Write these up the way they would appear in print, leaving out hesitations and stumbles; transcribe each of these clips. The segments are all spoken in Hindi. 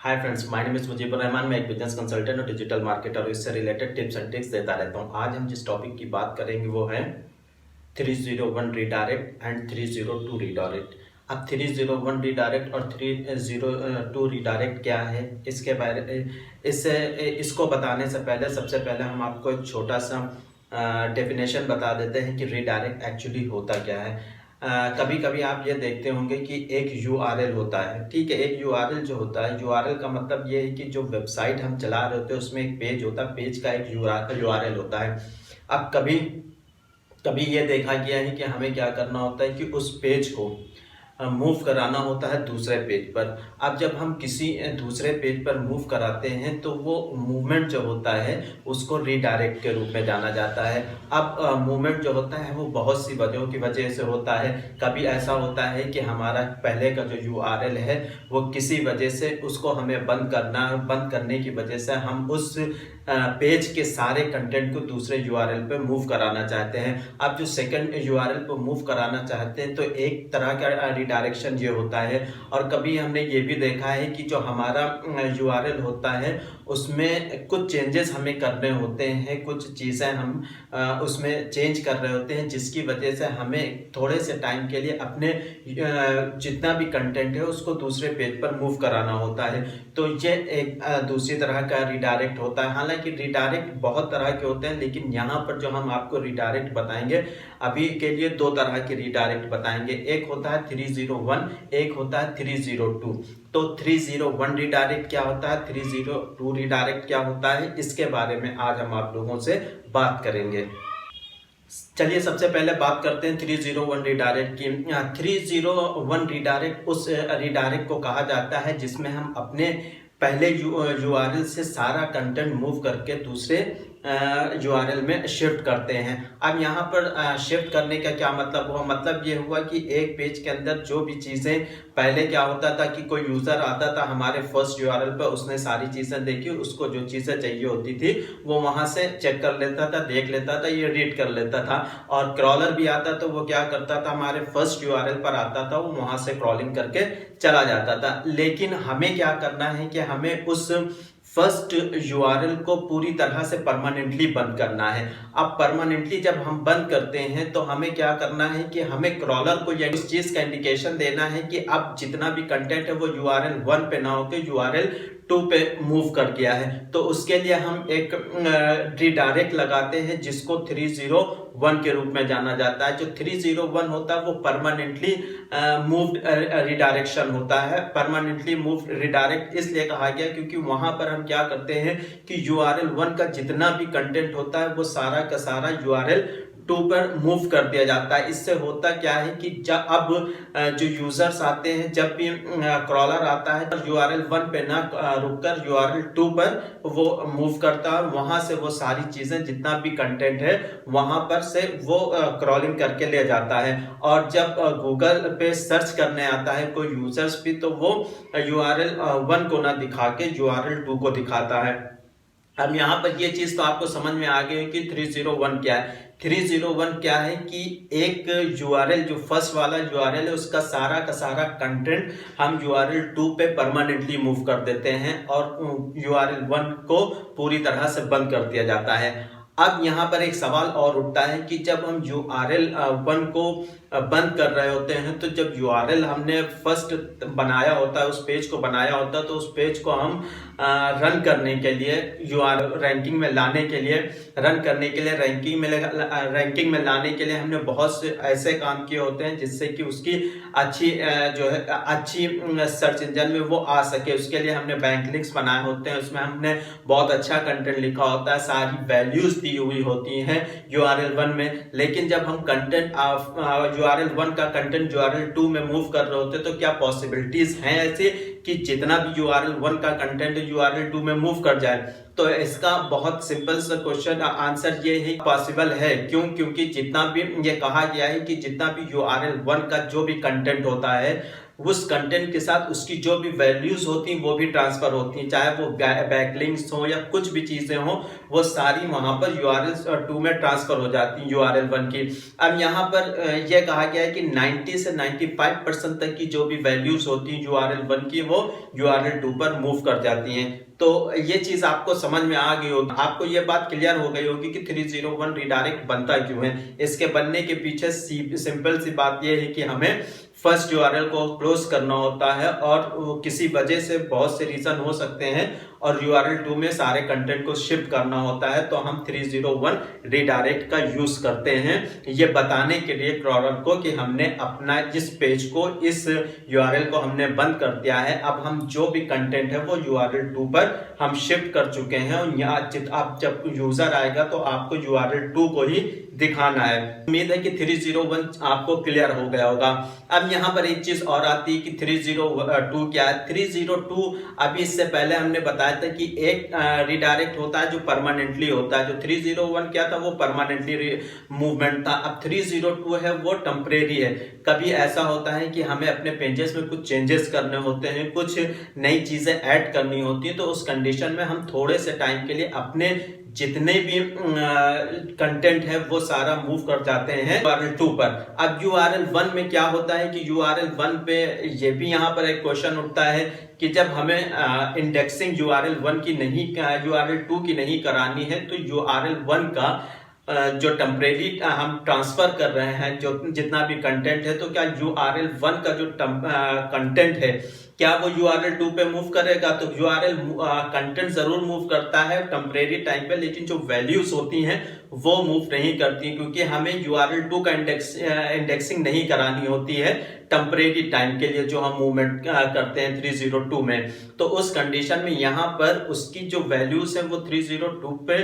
Hi friends, my name is Mujibur Rahman. मैं एक बिजनेस कंसल्टेंट और डिजिटल मार्केटर और इससे रिलेटेड टिप्स एंड ट्रिक्स देता रहता हूं। आज हम जिस टॉपिक की बात करेंगे वो है 301 रीडायरेक्ट एंड 302 रीडायरेक्ट। अब 301 रीडायरेक्ट और 302 रीडायरेक्ट क्या है, इसके बारे इसको बताने से पहले सबसे पहले हम आपको एक छोटा सा डेफिनेशन बता देते हैं कि रीडायरेक्ट एक्चुअली होता क्या है। कभी कभी आप ये देखते होंगे कि एक यूआरएल होता है, ठीक है। एक यूआरएल जो होता है, यूआरएल का मतलब ये है कि जो वेबसाइट हम चला रहे होते हैं उसमें एक पेज होता है, पेज का एक यूआरएल होता है। अब कभी कभी ये देखा गया है कि हमें क्या करना होता है कि उस पेज को मूव कराना होता है दूसरे पेज पर। अब जब हम किसी दूसरे पेज पर मूव कराते हैं तो वो मूवमेंट जो होता है उसको रीडायरेक्ट के रूप में जाना जाता है। अब मूवमेंट जो होता है वो बहुत सी वजहों की वजह से होता है। कभी ऐसा होता है कि हमारा पहले का जो यूआरएल है वो किसी वजह से उसको हमें बंद करने की वजह से हम उस पेज के सारे कंटेंट को दूसरे यूआरएल पे मूव कराना चाहते हैं। अब जो सेकंड यूआरएल पे मूव कराना चाहते हैं तो एक तरह का रिडायरेक्शन ये होता है। और कभी हमने ये भी देखा है कि जो हमारा यूआरएल होता है उसमें कुछ चेंजेस हमें करने होते हैं, कुछ चीज़ें हम उसमें चेंज कर रहे होते हैं, जिसकी वजह से हमें थोड़े से टाइम के लिए अपने जितना भी कंटेंट है उसको दूसरे पेज पर मूव कराना होता है। तो ये एक दूसरी तरह का रिडायरेक्ट होता है। हालांकि रिडायरेक्ट बहुत तरह के होते हैं, लेकिन यहाँ पर जो हम आपको रिडायरेक्ट बताएंगे अभी के लिए दो तरह के रिडायरेक्ट बताएंगे। एक होता है 301, एक होता है 302। तो 301 रिडायरेक्ट क्या होता है, 302 रिडायरेक्ट क्या होता है, इसके बारे में आज हम आप लोगों से बात करेंगे। चलिए सबसे पहले बात करते हैं 301 रिडायरेक्ट की। 301 रिडायरेक्ट उस रिडायरेक्ट को कहा जाता है जिसमें हम अपने पहले यूआरएल से सारा कंटेंट मूव करके दूसरे यूआरएल में शिफ्ट करते हैं। अब यहाँ पर शिफ्ट करने का क्या मतलब हुआ, मतलब ये हुआ कि एक पेज के अंदर जो भी चीज़ें पहले क्या होता था कि कोई यूज़र आता था हमारे फर्स्ट यूआरएल पर, उसने सारी चीज़ें देखी, उसको जो चीज़ें चाहिए होती थी वो वहाँ से चेक कर लेता था, देख लेता था, ये रीड कर लेता था। और क्रॉलर भी आता तो वो क्या करता था, हमारे फर्स्ट यूआरएल पर आता था, वो वहाँ से क्रॉलिंग करके चला जाता था। लेकिन हमें क्या करना है कि हमें उस फर्स्ट यूआरएल को पूरी तरह से परमानेंटली बंद करना है। अब परमानेंटली जब हम बंद करते हैं तो हमें क्या करना है कि हमें क्रॉलर को या इस चीज का इंडिकेशन देना है कि अब जितना भी कंटेंट है वो यूआरएल 1 पे ना होकर यूआरएल 2 पे मूव कर गया है। तो उसके लिए हम एक रिडायरेक्ट लगाते हैं जिसको 301 के रूप में जाना जाता है। जो 301 होता है वो परमानेंटली मूव्ड रिडायरेक्शन होता है। परमानेंटली मूव्ड रिडायरेक्ट इसलिए कहा गया क्योंकि वहां पर हम क्या करते हैं कि यूआरएल 1 का जितना भी कंटेंट होता है वो सारा का सारा यूआरएल 2 पर मूव कर दिया जाता है। इससे होता क्या है कि जब अब जो यूजर्स आते हैं, जब भी क्रॉलर आता है तो यूआरएल 1 पे ना रुककर यूआरएल 2 पर वो मूव करता है। वहां से वो सारी चीजें जितना भी कंटेंट है वहां पर से वो क्रॉलिंग करके ले जाता है। और जब गूगल पे सर्च करने आता है कोई यूजर्स भी तो वो यूआरएल 1 को ना दिखा के यूआरएल 2 को दिखाता है। अब यहाँ पर ये चीज तो आपको समझ में आ गई कि 301 क्या है। 301 क्या है कि एक यूआरएल जो फर्स्ट वाला यूआरएल है उसका सारा का सारा कंटेंट हम यूआरएल 2 पे परमानेंटली मूव कर देते हैं और यूआरएल 1 को पूरी तरह से बंद कर दिया जाता है। अब यहाँ पर एक सवाल और उठता है कि जब हम यूआरएल 1 को बंद कर रहे होते हैं तो जब यूआरएल हमने फर्स्ट बनाया होता है, उस पेज को बनाया होता है, तो उस पेज को हम रन करने के लिए यूआरएल रैंकिंग में लाने के लिए रैंकिंग में लाने के लिए हमने बहुत से ऐसे काम किए होते हैं जिससे कि उसकी अच्छी जो है अच्छी सर्च इंजन में वो आ सके। उसके लिए हमने बैंक लिंक्स बनाए होते हैं, उसमें हमने बहुत अच्छा कंटेंट लिखा होता है, सारी वैल्यूज दी हुई होती हैं यूआरएल 1 में। लेकिन जब हम कंटेंट यूआरएल 1 का कंटेंट यूआरएल 2 में मूव कर रहे होते तो क्या पॉसिबिलिटीज हैं ऐसे कि जितना भी यूआरएल 1 का कंटेंट यूआरएल 2 में मूव कर जाए। तो इसका बहुत सिंपल सा क्वेश्चन आंसर ये है, पॉसिबल है। क्यों? क्योंकि जितना भी ये कहा गया है कि जितना भी URL 1 का जो भी कंटेंट होता है उस कंटेंट के साथ उसकी जो भी वैल्यूज होती हैं वो भी ट्रांसफर होती हैं, चाहे वो बैकलिंक्स हो या कुछ भी चीजें हो, वो सारी वहां पर URL 2 में ट्रांसफर हो जाती हैं URL 1 की। अब यहाँ पर यह कहा गया है कि 90 से 95% तक की जो भी वैल्यूज होती हैं URL 1 की वो URL 2 पर मूव कर जाती हैं। तो ये चीज आपको समझ में आ गई होगी, आपको ये बात क्लियर हो गई होगी कि 301 रिडायरेक्ट बनता क्यों है। इसके बनने के पीछे सिंपल सी बात ये है कि हमें फर्स्ट URL को क्लोज करना होता है और किसी वजह से बहुत से रीजन हो सकते हैं और URL 2 में सारे कंटेंट को शिफ्ट करना होता है, तो हम 301 रिडायरेक्ट का यूज करते हैं ये बताने के लिए क्रॉलर को कि हमने अपना इस पेज को, इस URL को हमने बंद कर दिया है। अब हम जो भी कंटेंट है वो URL 2 पर हम शिफ्ट कर चुके हैं और यहाँ आप जब यूजर आएगा तो आपको URL 2 को ही दिखाना है। उम्मीद है कि 301 आपको क्लियर हो गया होगा। अब यहाँ पर एक चीज और आती है कि 302 क्या है। 302 अभी इससे पहले हमने बताया था कि एक रिडायरेक्ट होता है जो परमानेंटली होता है। जो 301 क्या था वो परमानेंटली मूवमेंट था। अब 302 है वो टेम्परेरी है। कभी ऐसा होता है कि हमें अपने पेजेस में कुछ चेंजेस करने होते हैं, कुछ नई चीजें ऐड करनी होती है, तो उस कंडीशन में हम थोड़े से टाइम के लिए अपने जितने भी कंटेंट है वो सारा मूव कर जाते हैं URL 2 पर। अब URL 1 में क्या होता है कि URL 1 पे ये भी यहाँ पर एक क्वेश्चन उठता है कि जब हमें इंडेक्सिंग URL 1 की नहीं, URL 2 की नहीं करानी है, तो URL 1 का जो टेम्परेरी हम ट्रांसफर कर रहे हैं जो जितना भी कंटेंट है, तो क्या URL 1 का जो कंटेंट है क्या वो URL 2 पे मूव करेगा? तो URL कंटेंट जरूर मूव करता है टेम्परेरी टाइम पे, लेकिन जो वैल्यूज होती हैं वो मूव नहीं करती, क्योंकि हमें URL 2 का इंडेक्सिंग नहीं करानी होती है टेम्परेरी टाइम के लिए जो हम मूवमेंट करते हैं 302 में। तो उस कंडीशन में यहाँ पर उसकी जो वैल्यूज है वो 302 पे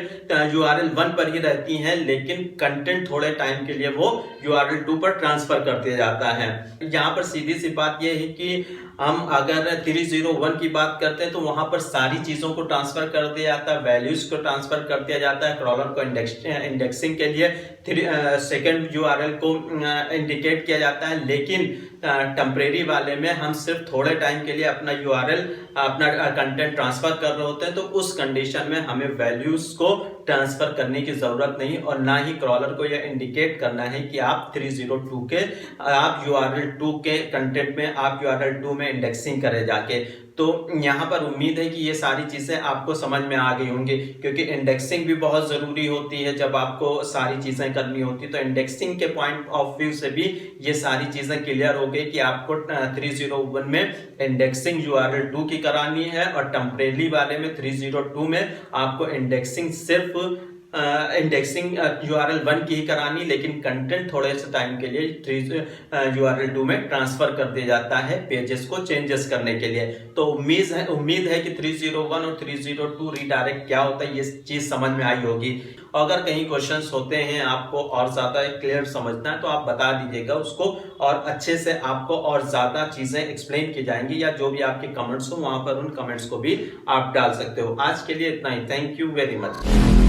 URL 1 पर ही रहती हैं, लेकिन कंटेंट थोड़े टाइम के लिए वो URL 2 पर ट्रांसफर कर दिया जाता है। यहाँ पर सीधी सी बात ये है कि हम अगर 301 की बात करते हैं तो वहां पर सारी चीजों को ट्रांसफर कर दिया जाता है, वैल्यूज को ट्रांसफर कर दिया जाता है क्रॉलर को इंडेक्सिंग के लिए सेकंड URL को इंडिकेट किया जाता है, लेकिन टेम्परेरी वाले में हम सिर्फ थोड़े टाइम के लिए अपना URL अपना कंटेंट ट्रांसफर कर रहे होते हैं, तो उस कंडीशन में हमें वैल्यूज को ट्रांसफर करने की जरूरत नहीं और ना ही क्रॉलर को यह इंडिकेट करना है कि आप 302 के आप URL 2 के कंटेंट में आप URL 2 में इंडेक्सिंग करें जाके। तो यहाँ पर उम्मीद है कि ये सारी चीजें आपको समझ में आ गई होंगी, क्योंकि इंडेक्सिंग भी बहुत जरूरी होती है जब आपको सारी चीजें करनी होती है। तो इंडेक्सिंग के पॉइंट ऑफ व्यू से भी ये सारी चीजें क्लियर हो गई कि आपको 301 में इंडेक्सिंग URL 2 की करानी है और टेम्परेरी वाले में 302 में आपको इंडेक्सिंग सिर्फ इंडेक्सिंग URL 1 की ही करानी, लेकिन कंटेंट थोड़े से टाइम के लिए URL 2 में ट्रांसफर कर दिया जाता है पेजेस को चेंजेस करने के लिए। तो उम्मीद है कि 301 और 302 रिडायरेक्ट क्या होता है ये चीज समझ में आई होगी। अगर कहीं क्वेश्चंस होते हैं आपको और ज्यादा क्लियर समझना है तो आप बता दीजिएगा उसको, और अच्छे से आपको और ज्यादा चीजें एक्सप्लेन की जाएंगी, या जो भी आपके कमेंट्स हो वहां पर उन कमेंट्स को भी आप डाल सकते हो। आज के लिए इतना ही। Thank you very much.